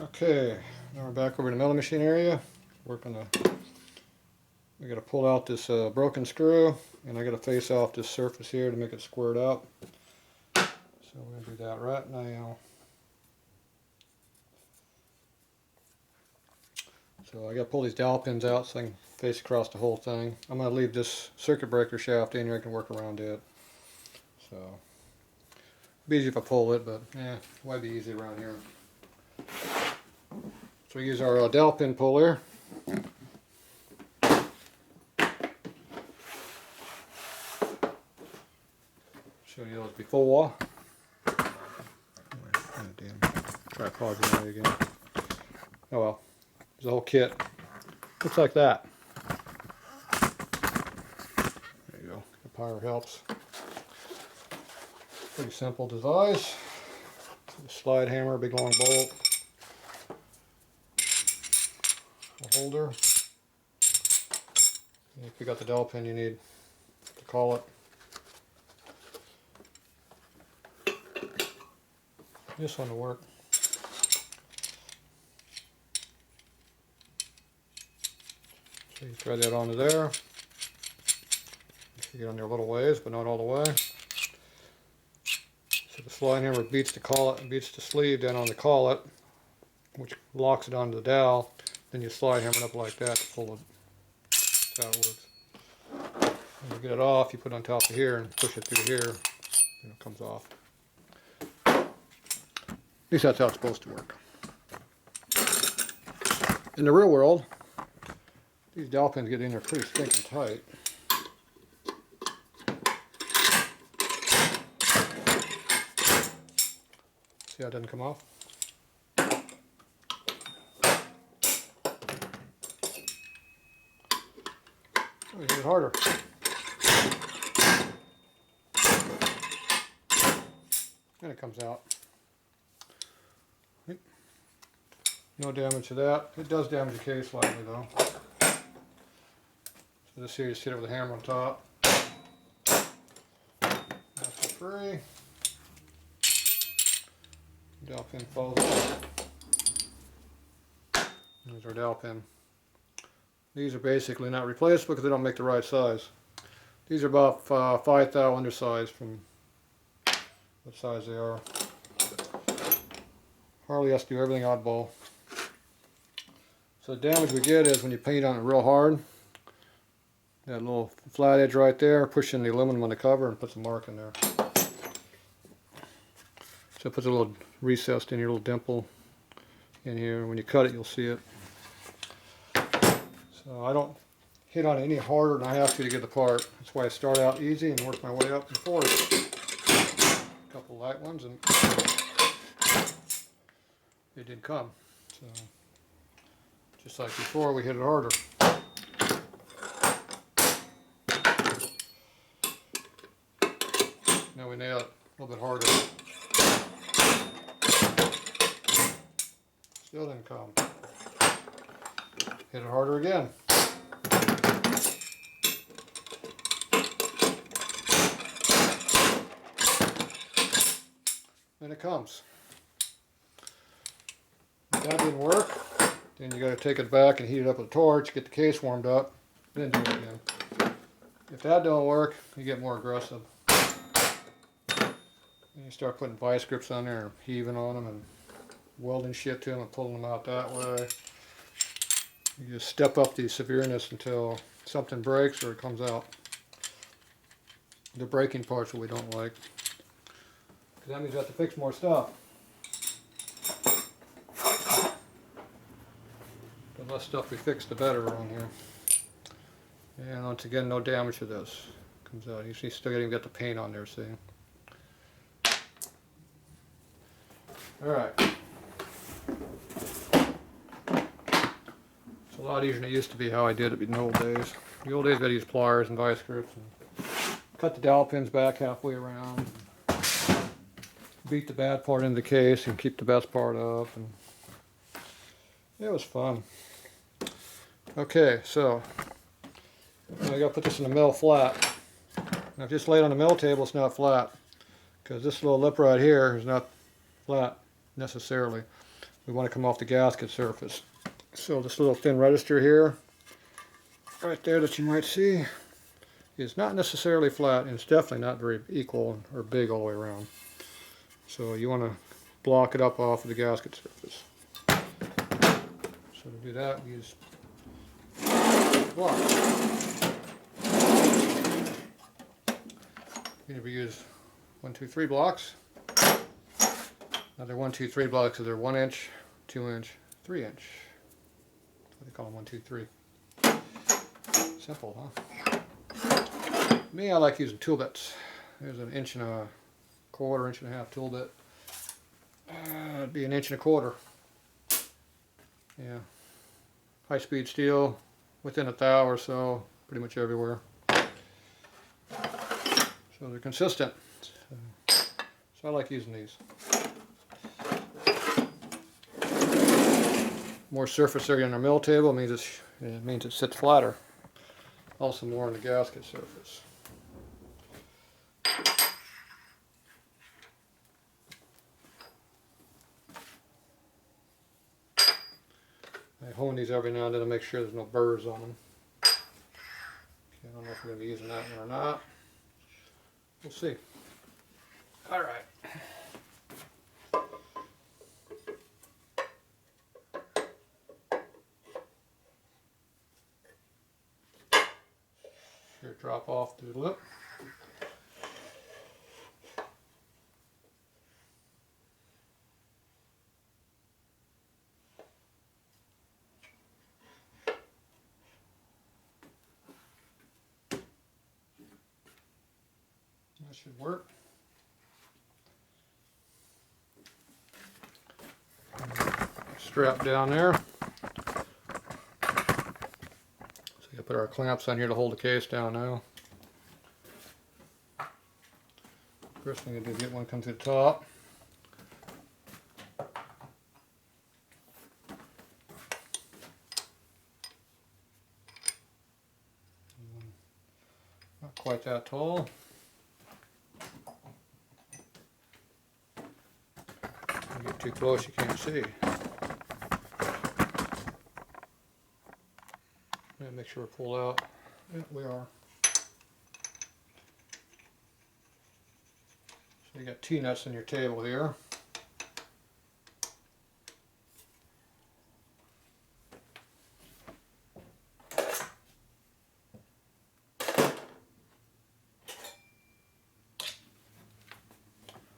Okay, now we're back over in the milling machine area. We got to pull out this broken screw, and I got to face off this surface here to make it squared up. So we're going to do that right now. So I got to pull these dowel pins out so I can face across the whole thing. I'm going to leave this circuit breaker shaft in here. I can work around it. So it'd be easy if I pull it, but it might be easy around here. So we use our dowel pin puller. Show you those before. Oh, damn. Tripod's in there again. Oh well. There's a whole kit. Looks like that. There you go. The power helps. Pretty simple device. Slide hammer, big long bolt. A holder. And if you got the dowel pin you need to call it. This one will work. So you thread that onto there. You get on there a little ways, but not all the way. So the slide hammer beats the collet and beats the sleeve down on the collet, which locks it onto the dowel. Then you slide hammer it up like that to pull it. That's how it works. When you get it off, you put it on top of here and push it through here, and it comes off. At least that's how it's supposed to work. In the real world, these dowel pins get in there pretty stinking tight. See how it doesn't come off? Oh, hit it harder. And it comes out. No damage to that. It does damage the case slightly though. So this here, you just hit it with a hammer on top. That's free. Dowel pin falls off. There's our dowel pin. These are basically not replaceable because they don't make the right size. These are about 5 thou undersized from what size they are. Harley has to do everything oddball. So the damage we get is when you paint on it real hard, that little flat edge right there, pushing the aluminum on the cover and puts a mark in there. So it puts a little recessed in here, a little dimple in here. When you cut it, you'll see it. So I don't hit on it any harder than I have to get the part. That's why I start out easy and work my way up and forth. A couple light ones and it did come. So just like before, we hit it harder. Now we nail it a little bit harder. Still didn't come. Hit it harder again. And it comes. If that didn't work, then you got to take it back and heat it up with a torch, get the case warmed up, then do it again. If that don't work, you get more aggressive. And you start putting vice grips on there, and heaving on them, and welding shit to them and pulling them out that way. You just step up the severeness until something breaks or it comes out. The breaking parts what we don't like. Because that means you have to fix more stuff. The less stuff we fix, the better around here. And once again, no damage to this. Comes out. You see, still even got the paint on there, see? Alright. It's a lot easier than it used to be how I did it in the old days. In the old days, I got to use pliers and vice grips. And cut the dowel pins back halfway around. Beat the bad part into the case and keep the best part up. And it was fun. Okay, so I got to put this in the mill flat. Now if you just lay it on the mill table, it's not flat. Because this little lip right here is not flat necessarily. we want to come off the gasket surface. So this little thin register here, right there that you might see, is not necessarily flat, and it's definitely not very equal or big all the way around. So you want to block it up off of the gasket surface. So to do that, we use blocks. Here we use 1, 2, 3 blocks. Another 1, 2, 3 blocks, so they're 1 inch, 2 inch, 3 inch. That's what they call them, 1, 2, 3. Simple, huh? Me, I like using tool bits. There's an 1 1/4 inch, 1 1/2 tool bit. It'd be 1 1/4 inch. Yeah. High speed steel, within a thou or so, pretty much everywhere. So they're consistent. So I like using these. More surface area on our mill table means it sits flatter. Also more on the gasket surface. I hone these every now and then to make sure there's no burrs on them. Okay, I don't know if we're going to be using that one or not. We'll see. All right. Here, drop off the lip. That should work. Strap down there. So you put our clamps on here to hold the case down now. First thing to do is get one come to the top. Not quite that tall. If you get too close, you can't see. And make sure we pull out. Yeah, we are. So you got T-nuts in your table here.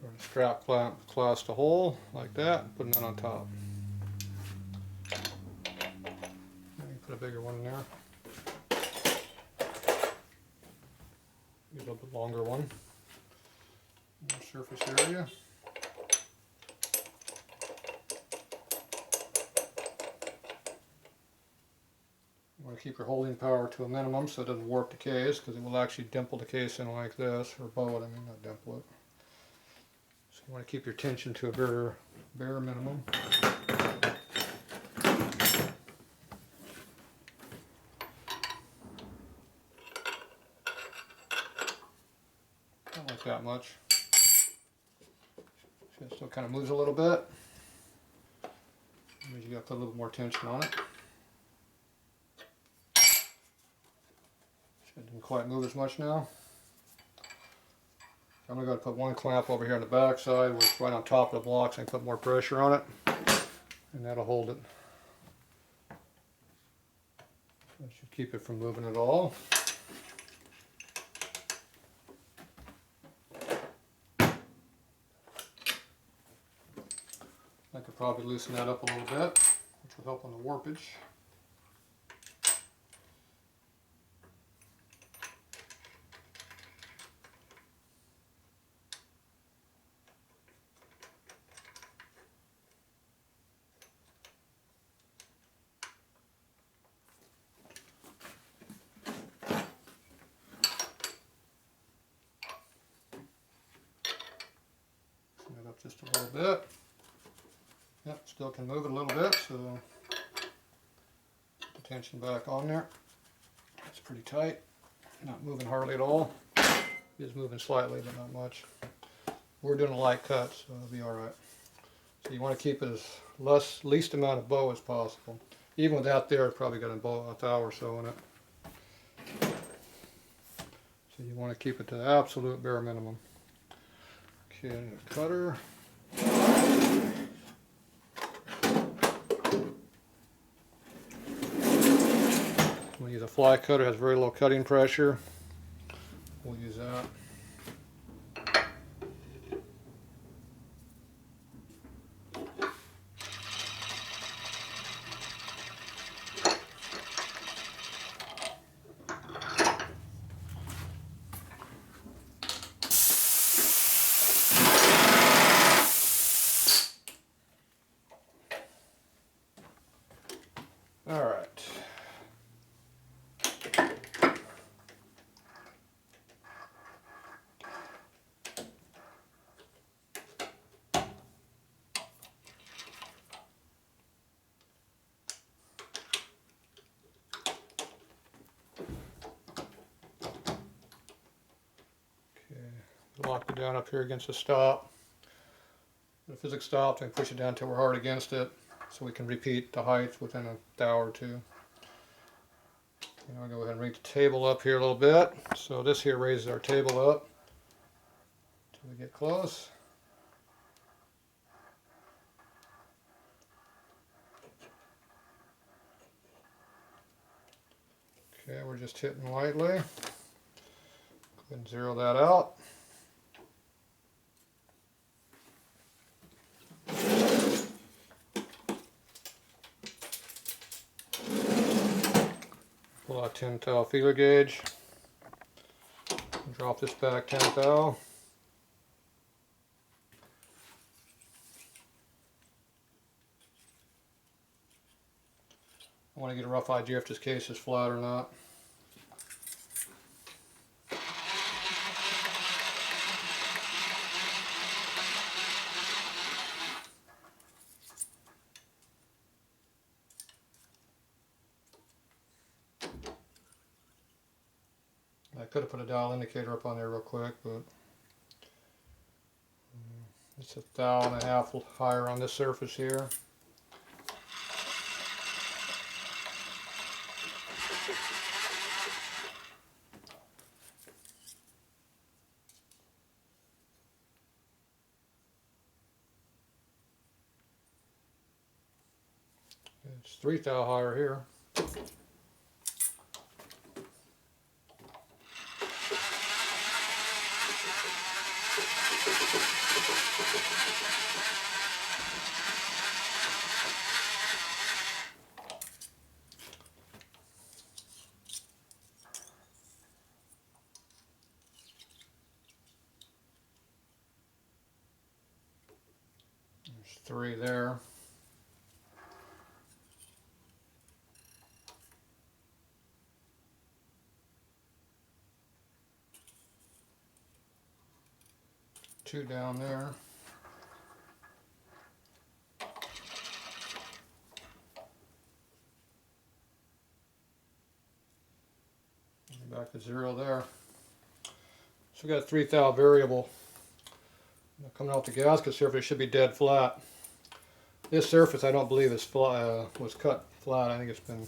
We're going to strap clasp the hole like that and put it on top. Put a bigger one in there. Get a little bit longer one. More surface area. You want to keep your holding power to a minimum so it doesn't warp the case, because it will actually dimple the case in like this, or bow it, I mean, not dimple it. So you want to keep your tension to a bare minimum. Not like that much. See, it still kind of moves a little bit. That means you got to put a little more tension on it. It didn't quite move as much now. I'm going to go put one clamp over here on the back side, which is right on top of the blocks, and put more pressure on it, and that'll hold it. That should keep it from moving at all. I could probably loosen that up a little bit, which will help on the warpage. Loosen it up just a little bit. Yep, still can move it a little bit, so put the tension back on there. It's pretty tight, not moving hardly at all. It is moving slightly, but not much. We're doing a light cut, so it'll be alright. So So you want to keep as least amount of bow as possible. Even with that there, it's probably got a thou or so in it. So you want to keep it to the absolute bare minimum. Okay, a cutter. We'll use a fly cutter, has very low cutting pressure. We'll use that. All right. Lock it down up here against the stop. The physics stops and push it down until we're hard against it, so we can repeat the height within a thou or two. And I'll go ahead and rig the table up here a little bit. So this here raises our table up until we get close. Okay, we're just hitting lightly. Go ahead and zero that out. Pull out 10 thou feeler gauge. Drop this back 10 thou. I want to get a rough idea if this case is flat or not. I could have put a dial indicator up on there real quick, but it's a thou and a half higher on this surface here. It's 3 thou higher here. There's 3 there. Two down there. Back to 0 there. So we got a 3 thou variable. Now coming off the gasket surface, it should be dead flat. This surface I don't believe is was cut flat. I think it's been,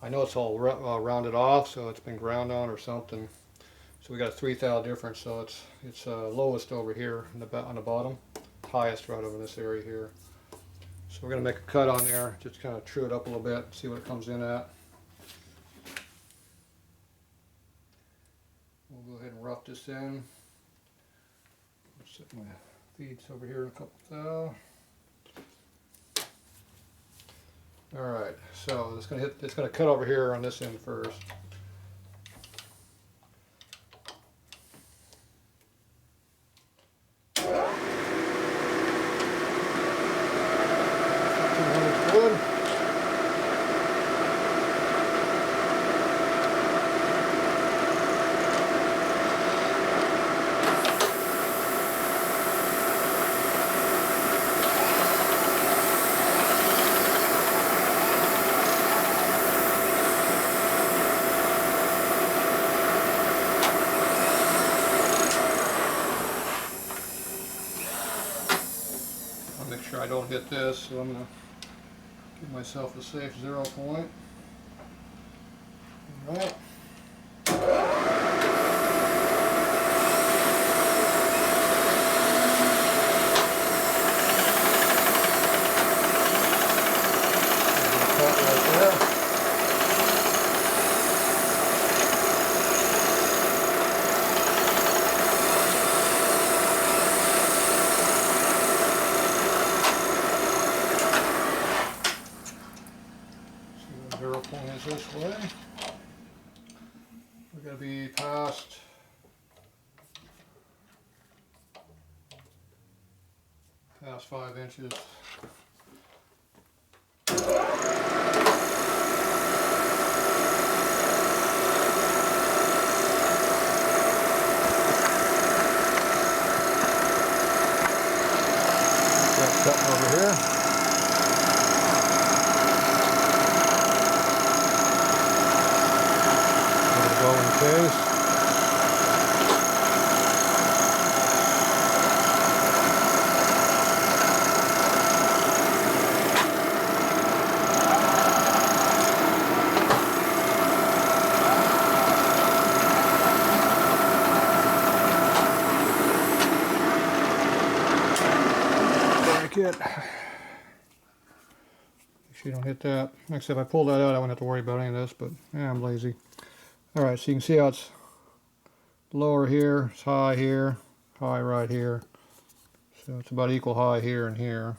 I know it's all rounded off, so it's been ground on or something. So we got a 3 thou difference, so it's lowest over here on the bottom, highest right over this area here. So we're going to make a cut on there, just kind of true it up a little bit, see what it comes in at. We'll go ahead and rough this in. I'll set my feeds over here in a couple thou. Alright, so it's going to cut over here on this end first. don't hit this, so I'm going to give myself a safe 0 point. Alright. Cut right there. So 0 point is this way. We're going to be past past 5 inches. Cutting over here. It'll go in case. It. Make sure you don't hit that. Like I said, if I pull that out, I won't have to worry about any of this, but yeah, I'm lazy. Alright, so you can see how it's lower here, it's high here, high right here. So it's about equal high here and here.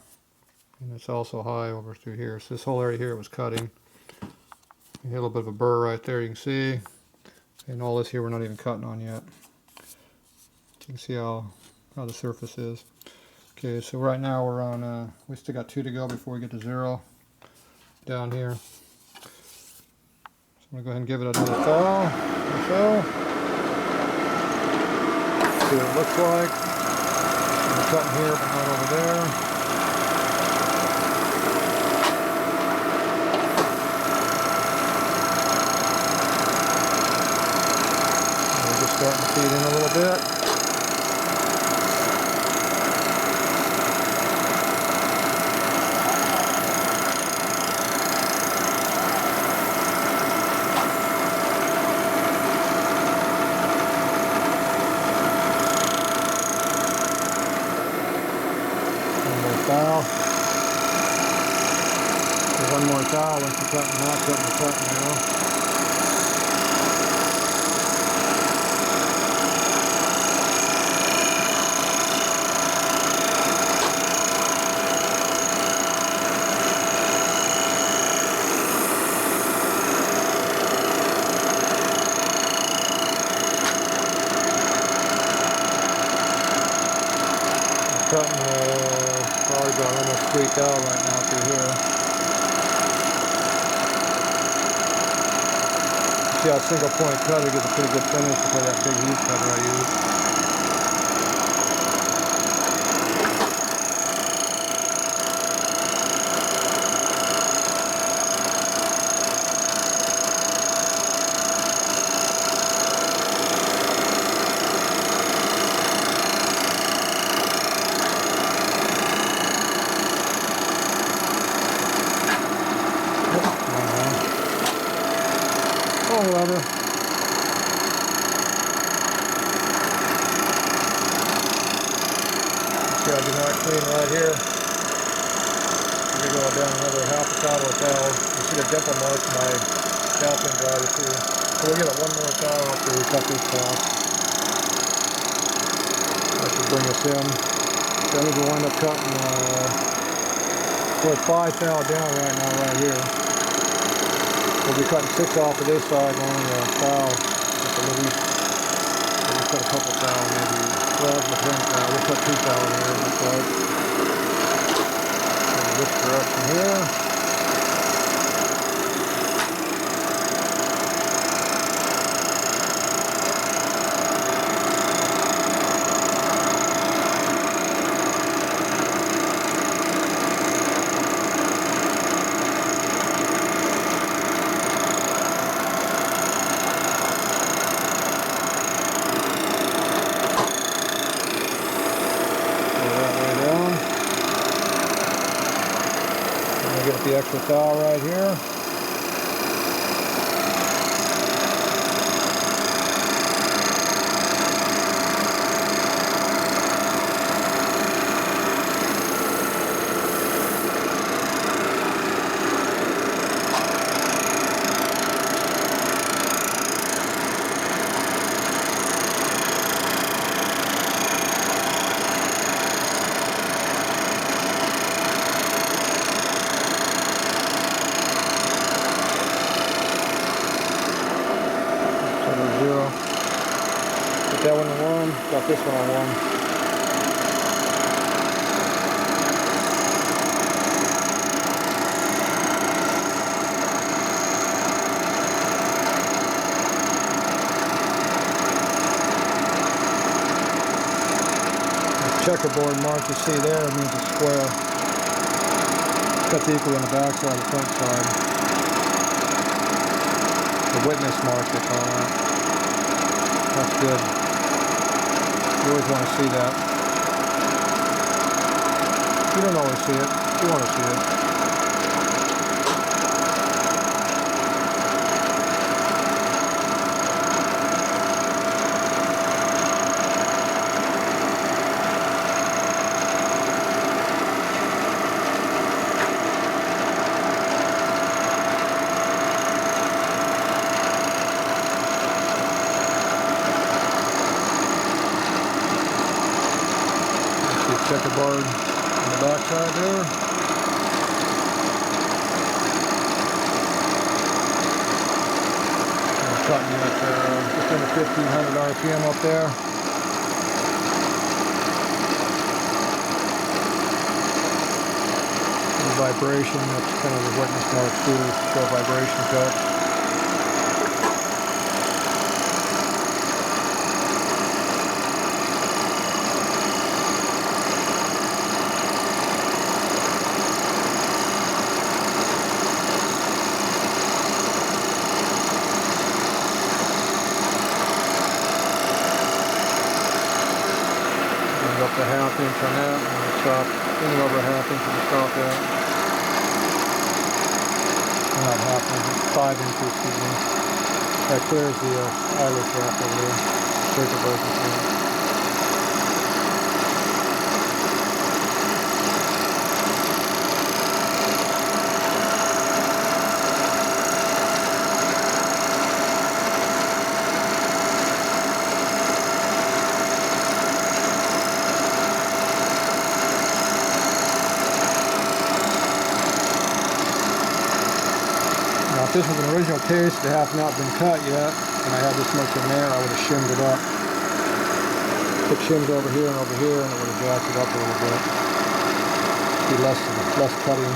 And it's also high over through here. So this whole area here was cutting. You hit a little bit of a burr right there, you can see. And all this here we're not even cutting on yet. So you can see how the surface is. Okay, so right now we're on, we still got 2 to go before we get to 0 down here. So I'm going to go ahead and give it another throw, or so. See what it looks like. I'm cutting here, but not over there. And we're just starting to feed in a little bit. Dowel. One more dowel once you're cutting that, cutting the cutting now. Cutting probably got almost 3 dowel right now through here. See how single point cutter gives a pretty good finish for that big heat cutter I use. Whatever. See, I do not clean right here. We're going down another half a towel of towel. You see the dimple marks in my towel pin driver too. So we'll give it one more towel after we cut these off. That should bring us in. Then we'll wind up cutting, we're 5 towel down right now, right here. We'll be cutting 6 off of this side along the towel at the least. We'll cut a couple towel, maybe 12 to 10 towel. We'll cut 2 towel here on this side. In this direction here. gonna get the extra dowel right here. Put that one on 1, got this one on 1. Checkerboard mark you see there means a square. Cut equal on the back side and the front side. The witness mark they call that. That's good. You always want to see that. You don't always see it. You want to see it. Checkerboard on the back side there. I'm cutting at just under 1500 RPM up there. The vibration, that's kind of the witness mark too, to show vibration cut. Up to 1/2 inch on that, and we'll stop any over 1/2 inch to stop that. Not 1/2 inch, it's 5 inches, excuse me. That clears the eyelid cap over there. Circuit breaker. If this was an original case that has not been cut yet, and I had this much in there, I would have shimmed it up. Put shims over here and over here, and it would have jacked it up a little bit. Be less cutting.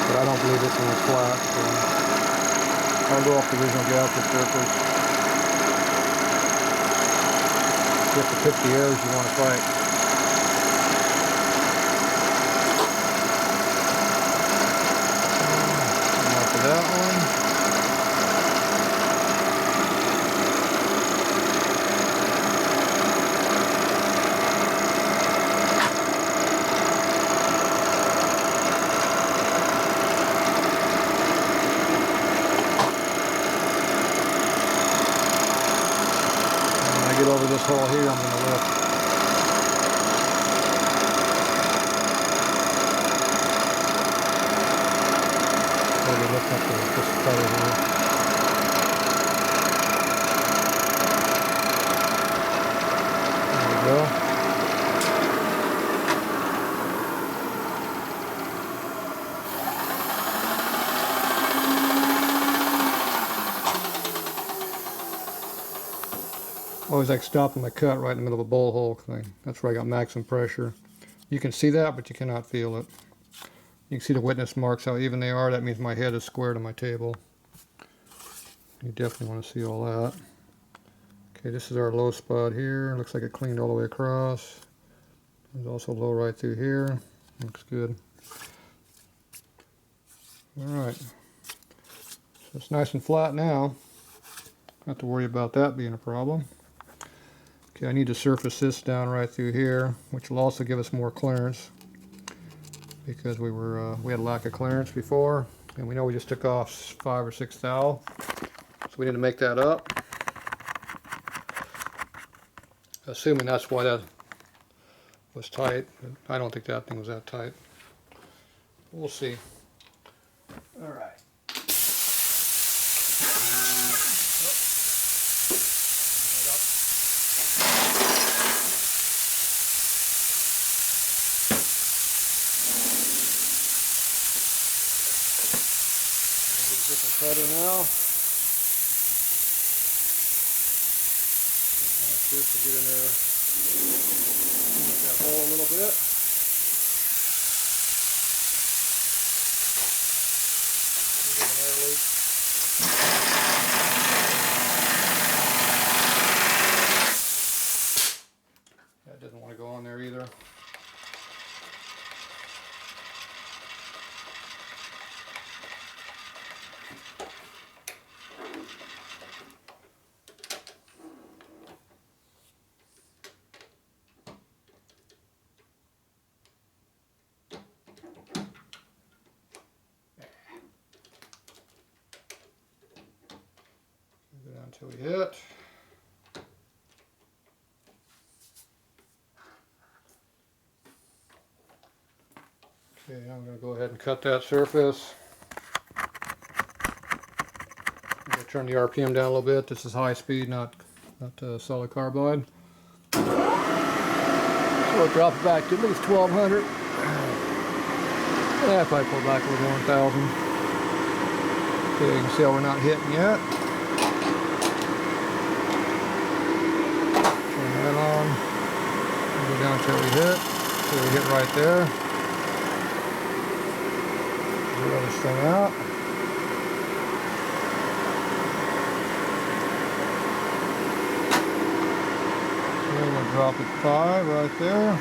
But I don't believe this one is flat, so I'll go off the original gasket surface. You have to pick the areas you want to fight. That one. When I get over this hole here, I'm going to lift. Lift up this cutter here. There we go. Always like stopping my cut right in the middle of a bowl hole. That's where I got maximum pressure. You can see that, but you cannot feel it. You can see the witness marks, how even they are. That means my head is square to my table. You definitely want to see all that. Okay, this is our low spot here. Looks like it cleaned all the way across. There's also low right through here. Looks good. Alright. So it's nice and flat now. Don't have to worry about that being a problem. Okay, I need to surface this down right through here, which will also give us more clearance. because we had a lack of clearance before, and we know we just took off 5 or 6 thou, so we need to make that up. Assuming that's why that was tight. I don't think that thing was that tight. We'll see. All right. Different cutter now. Like this to get in there, make that hole a little bit. Get an air leak. That doesn't want to go on there either. Go down until we hit. Okay, I'm going to go ahead and cut that surface. I'm going to turn the RPM down a little bit. This is high speed, not solid carbide. So we'll drop it back to at least 1200. Yeah, if I pull back a little 1000. Okay, you can see how we're not hitting yet. Turn that on. Go down until we hit. So we hit right there. Zero this thing out. Okay, we'll drop it 5 right there.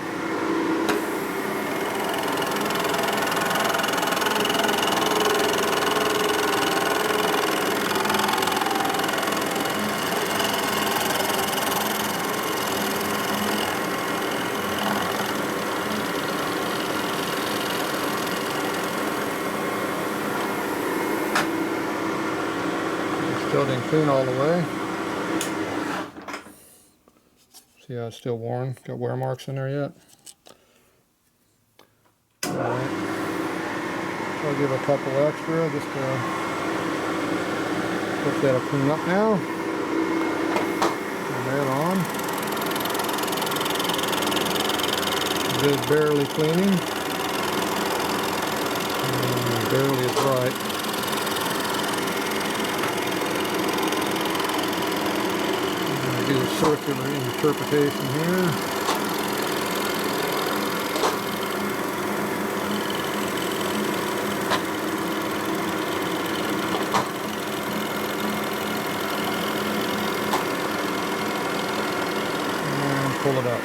Still didn't clean all the way. See how it's still worn? Got wear marks in there yet? Alright. So I'll give a couple extra just to hope that'll clean up now. Turn that on. It is barely cleaning. Barely is right. Do a circular interpretation here. And pull it up.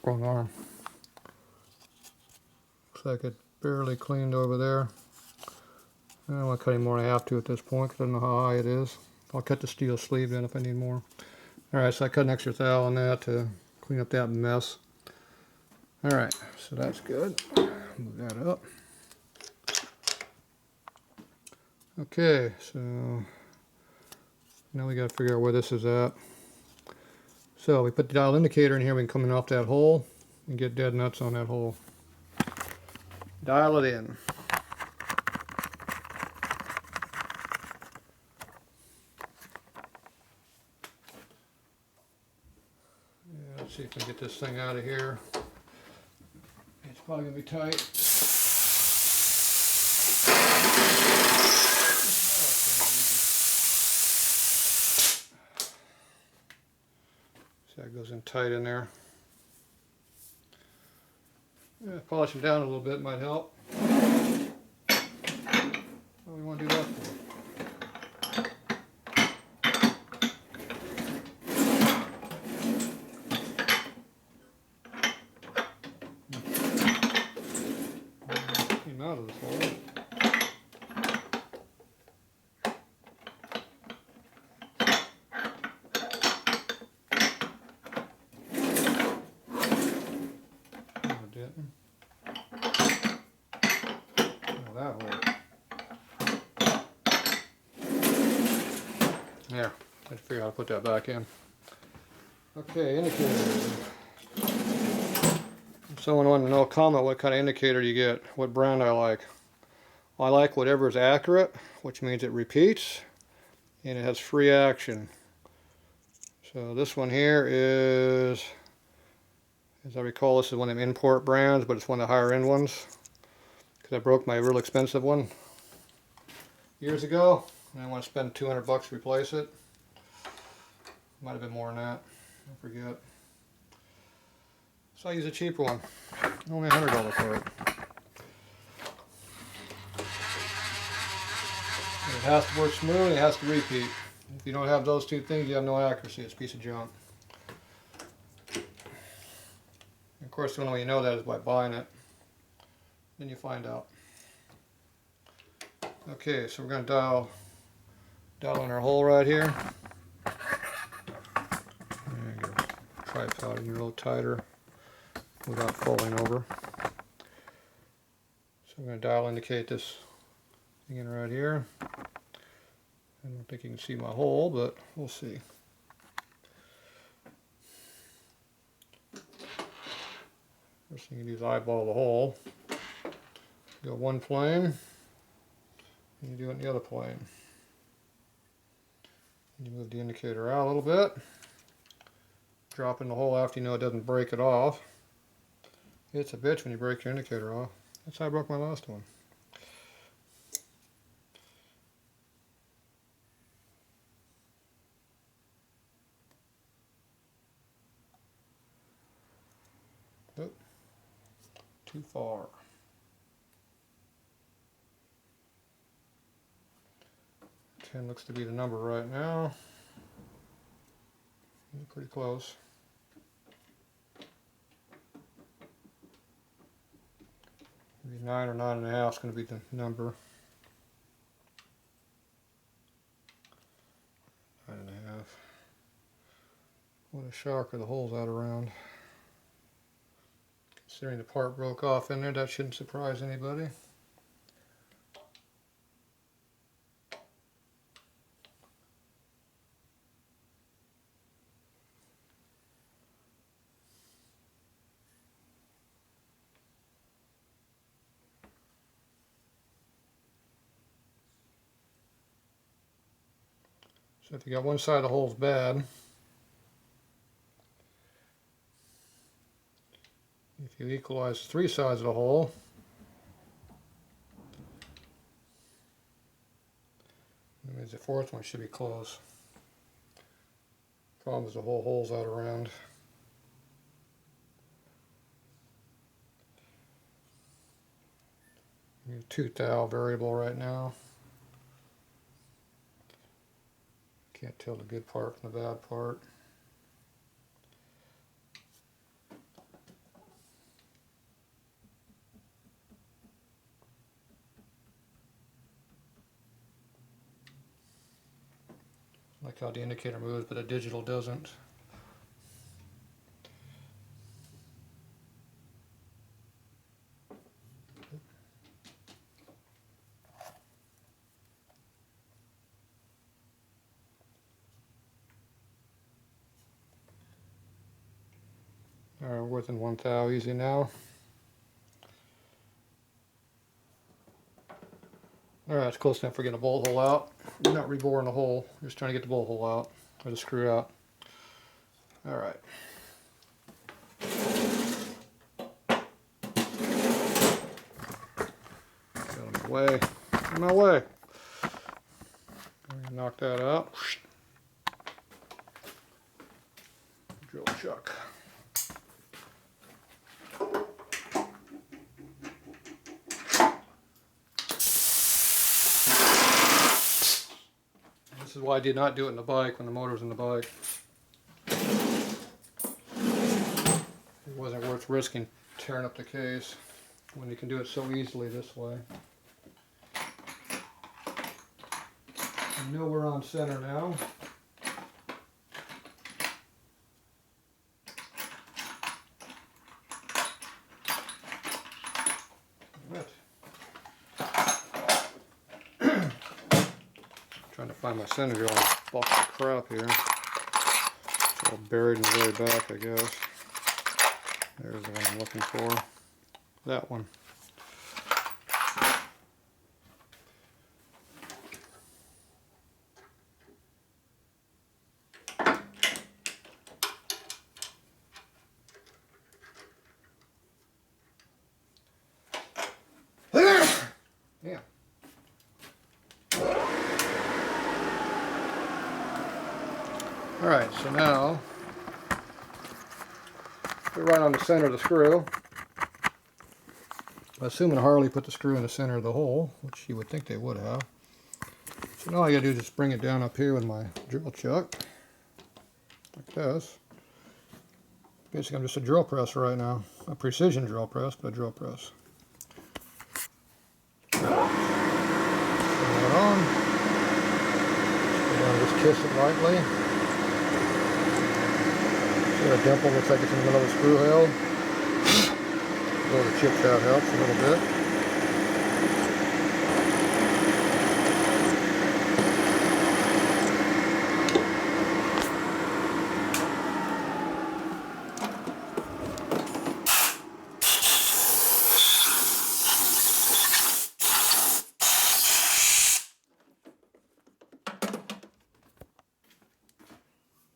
Wrong arm. Looks like it barely cleaned over there. I don't want to cut any more than I have to at this point because I don't know how high it is. I'll cut the steel sleeve in if I need more. Alright, so I cut an extra thou on that to clean up that mess. Alright, so that's good. Move that up. Okay, so now we got to figure out where this is at. So we put the dial indicator in here, we can come in off that hole and get dead nuts on that hole. Dial it in. Yeah, let's see if we can get this thing out of here. It's probably going to be tight. See how it goes in tight in there. Yeah, polish them down a little bit might help. What do we want to do that for? Came out of this hole. There, I had to figure out how to put that back in. Okay, indicator. If someone wanted to know, comment what kind of indicator you get, what brand I like. I like whatever is accurate, which means it repeats, and it has free action. So this one here is, as I recall, this is one of them import brands, but it's one of the higher end ones, because I broke my real expensive one years ago, and I want to spend 200 bucks to replace it. Might have been more than that, I forget. So I use a cheaper one, only $100 for it. It has to work smooth, it has to repeat. If you don't have those two things, you have no accuracy. It's a piece of junk. Of course, the only way you know that is by buying it. Then you find out. Okay, so we're going to dial in our hole right here. There you go. Tripod in a little tighter without falling over. So I'm going to dial indicate this thing in right here. I don't think you can see my hole, but we'll see. First thing you do is eyeball the hole. You go one plane, and you do it in the other plane. You move the indicator out a little bit. Drop in the hole after you know it doesn't break it off. It's a bitch when you break your indicator off. That's how I broke my last one. Oop. Too far. 10 looks to be the number right now. Pretty close. Maybe 9 or 9.5 is going to be the number. 9.5. What a shocker, the hole's out around. Considering the part broke off in there, that shouldn't surprise anybody. So if you got one side of the hole's bad, if you equalize 3 sides of the hole, that means the 4th one should be close. Problem is the whole hole's out around. Your tooth dowel variable right now. Can't tell the good part from the bad part. Like how the indicator moves, but the digital doesn't. Alright, we're within 1 thou easy now. Alright, it's close enough for getting a bolt hole out. You're not reboring the hole, you're just trying to get the bolt hole out, or the screw out. Alright. Get out of my way. Out of my way. Knock that out. Drill chuck. This is why I did not do it in the bike when the motor was in the bike. It wasn't worth risking tearing up the case when you can do it so easily this way. I know we're on center now. Trying to Find my center drill and bulk of crap here. It's all buried in the very back, I guess. There's the one I'm looking for. That one. Yeah. Alright, so now we're right on the center of the screw. Assuming Harley put the screw in the center of the hole, which you would think they would have. So now all I gotta do is just bring it down up here with my drill chuck, like this. Basically I'm just a drill press right now. A precision drill press, but a drill press. Turn that on. Just kiss it lightly. See that dimple looks like it's in the middle of the screw head. A little chip that helps a little bit.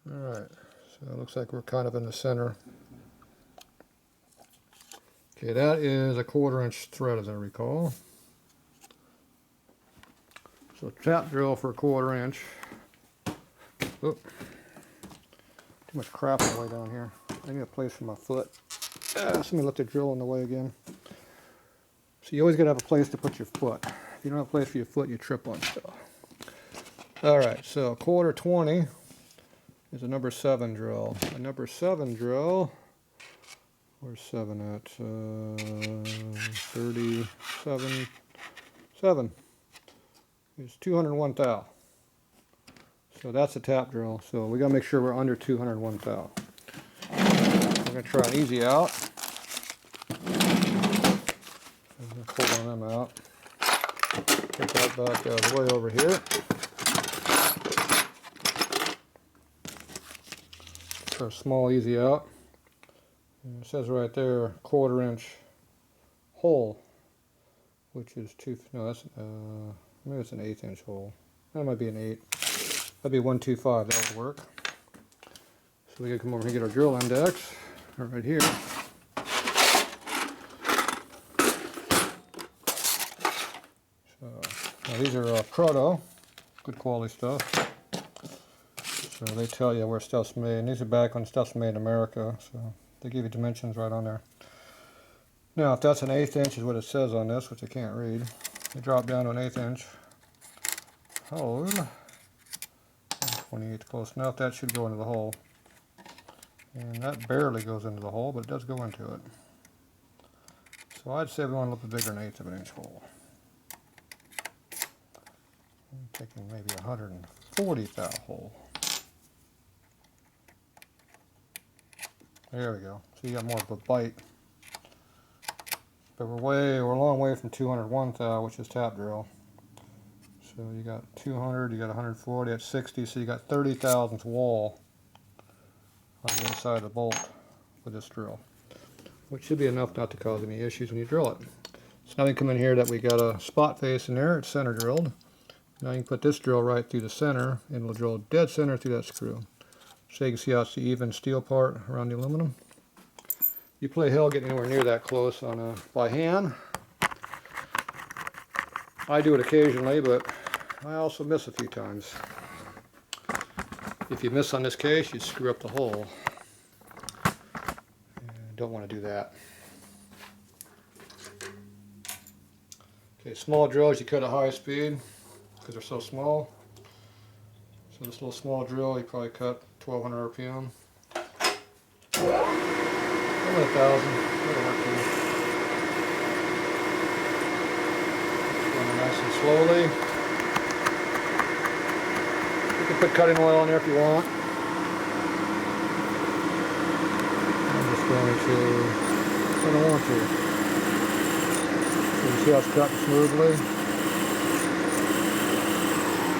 Alright, so it looks like we're kind of in the center. Okay, that is a 1/4 inch thread as I recall. So tap drill for a 1/4 inch. Oop. Too much crap on the way down here. I need a place for my foot. Let me let the drill in the way again. So you always gotta have a place to put your foot. If you don't have a place for your foot, you trip on stuff. Alright, so 1/4 20 is a number 7 drill. A number 7 drill, where's 7 at? 37, 7 is 201 thou. So that's a tap drill. So we gotta make sure we're under 201 thou. We're gonna try an easy out. I'm gonna pull one of them out. Get that back out of the way over here. For a small easy out. And it says right there 1/4 inch hole, which is maybe it's an 1/8 inch hole. That might be an 8. That'd be 125. That would work. So we gotta come over here and get our drill index right here. So now these are proto, good quality stuff. So they tell you where stuff's made, and these are back when stuff's made in America, so they give you dimensions right on there. Now if that's an 1/8 inch is what it says on this, which I can't read, you drop down to an 1/8 inch hole. 28 close enough, that should go into the hole. And that barely goes into the hole, but it does go into it. So I'd say we want a little bit bigger than 1/8 of an inch hole. I'm taking maybe 140 thou hole. There we go. So you got more of a bite. But we're a long way from 201 thou, which is tap drill. So you got 200, you got 140, that's 60, so you got 30 thousandths wall on the inside of the bolt with this drill, which should be enough not to cause any issues when you drill it. So now we come in here that we got a spot face in there, it's center drilled. Now you can put this drill right through the center and it'll drill dead center through that screw. So you can see how it's the even steel part around the aluminum. You play hell getting anywhere near that close on by hand. I do it occasionally, but I also miss a few times. If you miss on this case, you screw up the hole. And don't want to do that. Okay, small drills you cut at high speed because they're so small. So this little small drill you probably cut 1200 RPM. 1,000. That'll work too. Going nice and slowly. You can put cutting oil in there if you want. I'm just going to. I don't want to. So you see how it's cutting smoothly.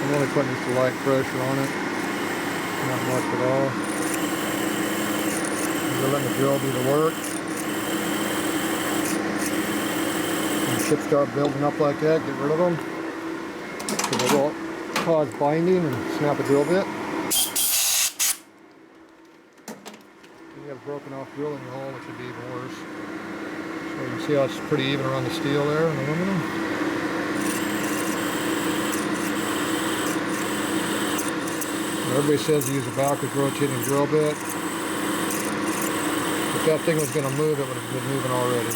I'm only putting just a light pressure on it, not much at all. We're letting the drill do the work. When the chips start building up like that, get rid of them, so they won't cause binding and snap a drill bit. You have broken off drill in your hole, which would be even worse. So you can see how it's pretty even around the steel there and aluminum. Everybody says to use a backwards rotating drill bit. If that thing was going to move, it would have been moving already.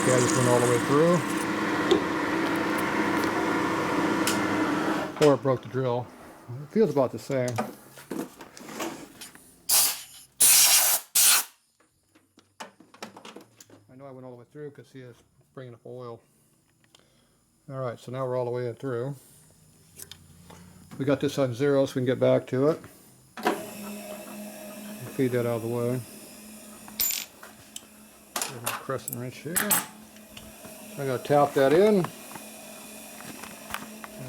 Okay, I just went all the way through. Or it broke the drill. It feels about the same. I know I went all the way through because see it's bringing up oil. Alright, so now we're all the way through. We got this on 0 so we can get back to it. Feed that out of the way. Crescent wrench here. So I gotta tap that in.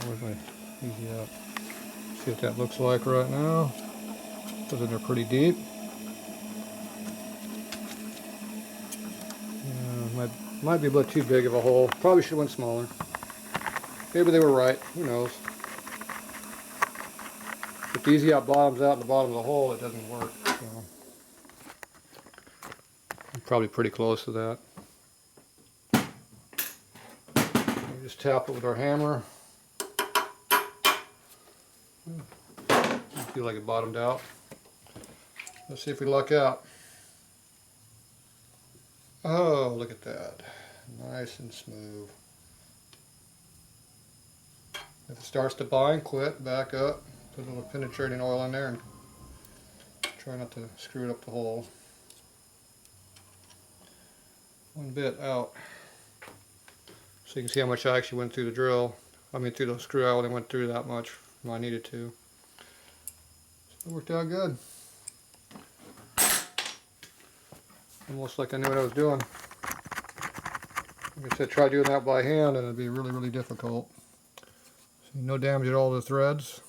Where's my easy out? See what that looks like right now. Goes in there pretty deep. Might be a bit too big of a hole. Probably should have went smaller. Maybe they were right. Who knows? If the easy out bottoms out in the bottom of the hole, it doesn't work. So I'm probably pretty close to that. We just tap it with our hammer. I feel like it bottomed out. Let's see if we luck out. Oh, look at that. Nice and smooth. If it starts to bind, quit, back up, put a little penetrating oil in there and try not to screw it up the hole. One bit out. So you can see how much I actually went through the drill. I mean through the screw, I only went through that much when I needed to. So it worked out good. Almost like I knew what I was doing. Like I said, try doing that by hand and it'd be really, really difficult. See, no damage at all to the threads.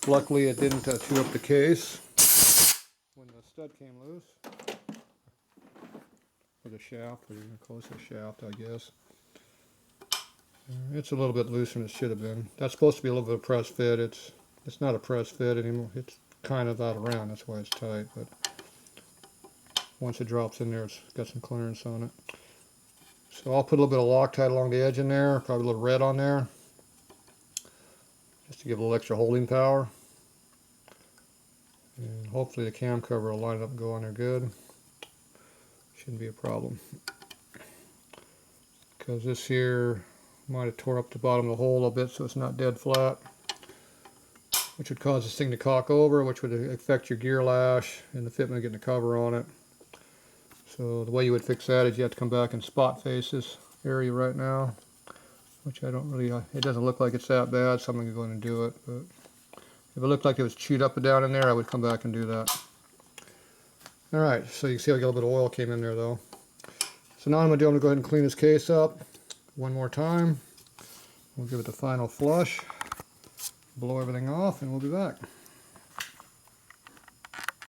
Luckily it didn't chew up the case when the stud came loose. Or the shaft, or even closer shaft, I guess. It's a little bit looser than it should have been. That's supposed to be a little bit of press fit. It's not a press fit anymore. It's kind of out around, that's why it's tight. But once it drops in there, it's got some clearance on it. So I'll put a little bit of Loctite along the edge in there, probably a little red on there, just to give a little extra holding power. And hopefully the cam cover will line up and go on there good. Shouldn't be a problem. Because this here might have tore up the bottom of the hole a little bit so it's not dead flat, which would cause this thing to cock over, which would affect your gear lash and the fitment of getting the cover on it. So the way you would fix that is you have to come back and spot face this area right now, which I don't really, it doesn't look like it's that bad, so I'm going to go in and do it. But if it looked like it was chewed up and down in there, I would come back and do that. Alright, so you can see I got a little bit of oil came in there though. So now I'm going to go ahead and clean this case up one more time. We'll give it the final flush, blow everything off, and we'll be back.